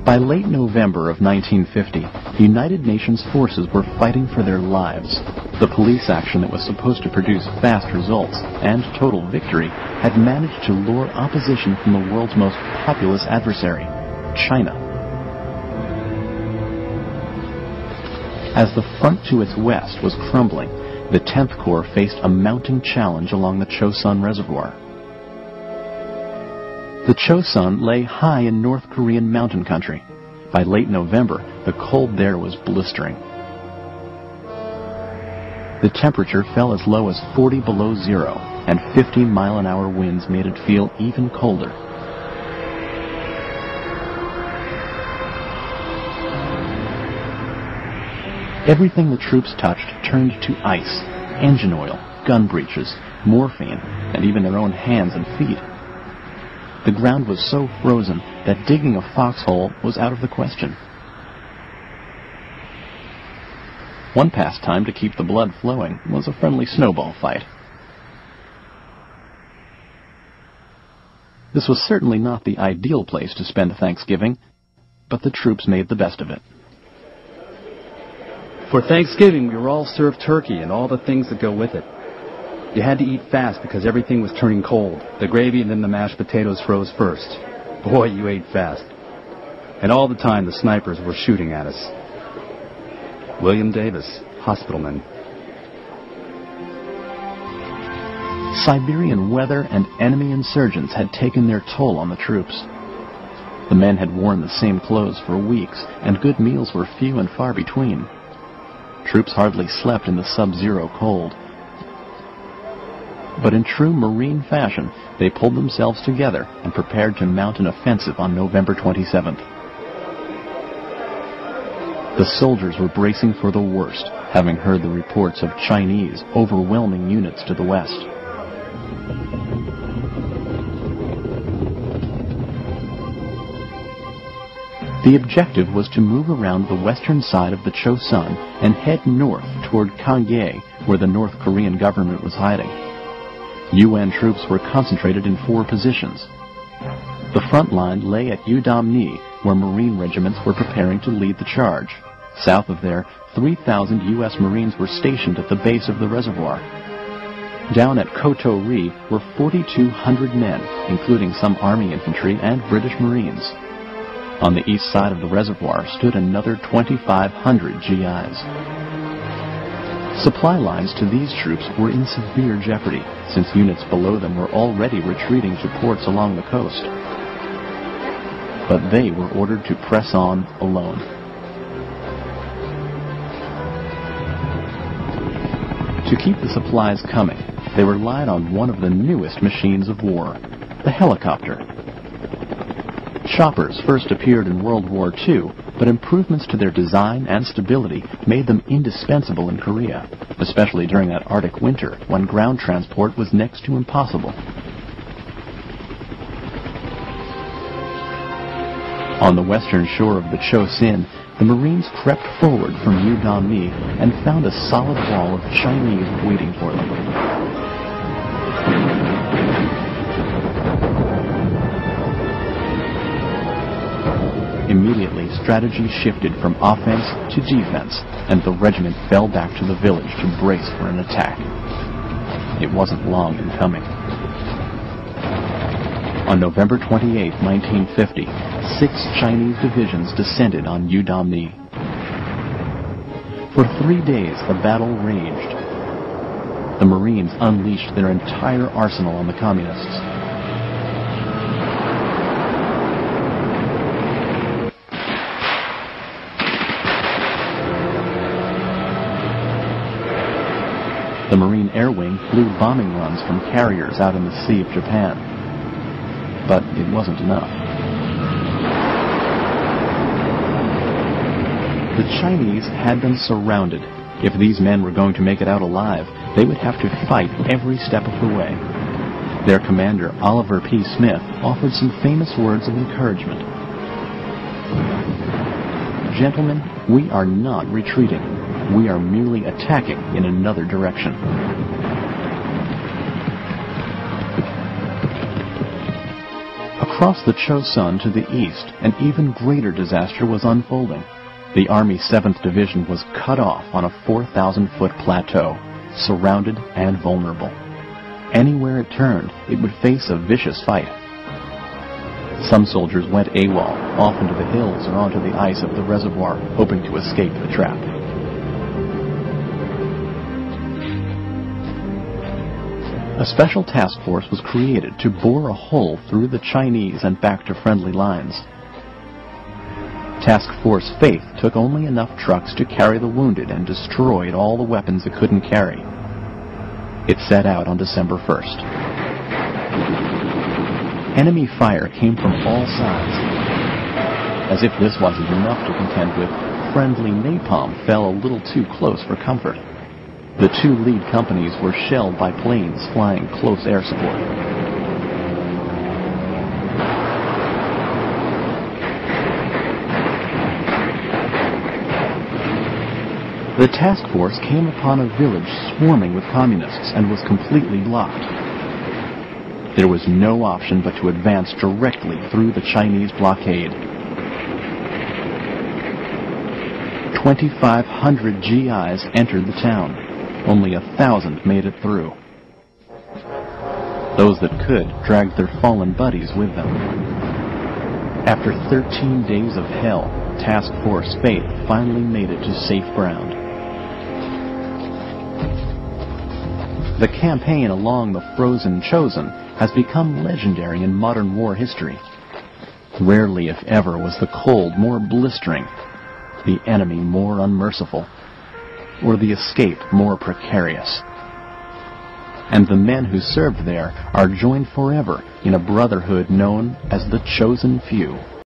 By late November of 1950, United Nations forces were fighting for their lives. The police action that was supposed to produce fast results and total victory had managed to lure opposition from the world's most populous adversary, China. As the front to its west was crumbling, the 10th Corps faced a mounting challenge along the Chosin Reservoir. The Chosin lay high in North Korean mountain country. By late November, the cold there was blistering. The temperature fell as low as 40 below zero, and 50-mile-an-hour winds made it feel even colder. Everything the troops touched turned to ice, engine oil, gun breeches, morphine, and even their own hands and feet. The ground was so frozen that digging a foxhole was out of the question. One pastime to keep the blood flowing was a friendly snowball fight. This was certainly not the ideal place to spend Thanksgiving, but the troops made the best of it. For Thanksgiving, we were all served turkey and all the things that go with it. You had to eat fast because everything was turning cold. The gravy and then the mashed potatoes froze first. Boy, you ate fast. And all the time the snipers were shooting at us. William Davis, hospitalman. Siberian weather and enemy insurgents had taken their toll on the troops. The men had worn the same clothes for weeks, and good meals were few and far between. Troops hardly slept in the sub-zero cold. But in true Marine fashion, they pulled themselves together and prepared to mount an offensive on November 27th. The soldiers were bracing for the worst, having heard the reports of Chinese overwhelming units to the west. The objective was to move around the western side of the Chosin and head north toward Kangye, where the North Korean government was hiding. UN troops were concentrated in 4 positions. The front line lay at Udamni, where Marine regiments were preparing to lead the charge. South of there, 3,000 U.S. Marines were stationed at the base of the reservoir. Down at Koto-ri were 4,200 men, including some Army infantry and British Marines. On the east side of the reservoir stood another 2,500 GIs. Supply lines to these troops were in severe jeopardy, since units below them were already retreating to ports along the coast. But they were ordered to press on alone. To keep the supplies coming, they relied on one of the newest machines of war, the helicopter. Choppers first appeared in World War II, but improvements to their design and stability made them indispensable in Korea, especially during that Arctic winter when ground transport was next to impossible. On the western shore of the Chosin, the Marines crept forward from Udamni and found a solid wall of Chinese waiting for them. Immediately, strategy shifted from offense to defense, and the regiment fell back to the village to brace for an attack. It wasn't long in coming. On November 28, 1950, 6 Chinese divisions descended on Udamni. For 3 days, the battle raged. The Marines unleashed their entire arsenal on the Communists. The Marine Air Wing flew bombing runs from carriers out in the Sea of Japan. But it wasn't enough. The Chinese had them surrounded. If these men were going to make it out alive, they would have to fight every step of the way. Their commander, Oliver P. Smith, offered some famous words of encouragement. "Gentlemen, we are not retreating. We are merely attacking in another direction." Across the Chosin to the east, an even greater disaster was unfolding. The Army 7th Division was cut off on a 4,000-foot plateau, surrounded and vulnerable. Anywhere it turned, it would face a vicious fight. Some soldiers went AWOL, off into the hills or onto the ice of the reservoir, hoping to escape the trap. A special task force was created to bore a hole through the Chinese and back to friendly lines. Task Force Faith took only enough trucks to carry the wounded and destroyed all the weapons it couldn't carry. It set out on December 1st. Enemy fire came from all sides. As if this wasn't enough to contend with, friendly napalm fell a little too close for comfort. The two lead companies were shelled by planes flying close air support. The task force came upon a village swarming with communists and was completely blocked. There was no option but to advance directly through the Chinese blockade. 2,500 GIs entered the town. Only 1,000 made it through. Those that could dragged their fallen buddies with them. After 13 days of hell, Task Force Faith finally made it to safe ground. The campaign along the frozen Chosin has become legendary in modern war history. Rarely, if ever, was the cold more blistering, the enemy more unmerciful, or the escape more precarious. And the men who served there are joined forever in a brotherhood known as the Chosen Few.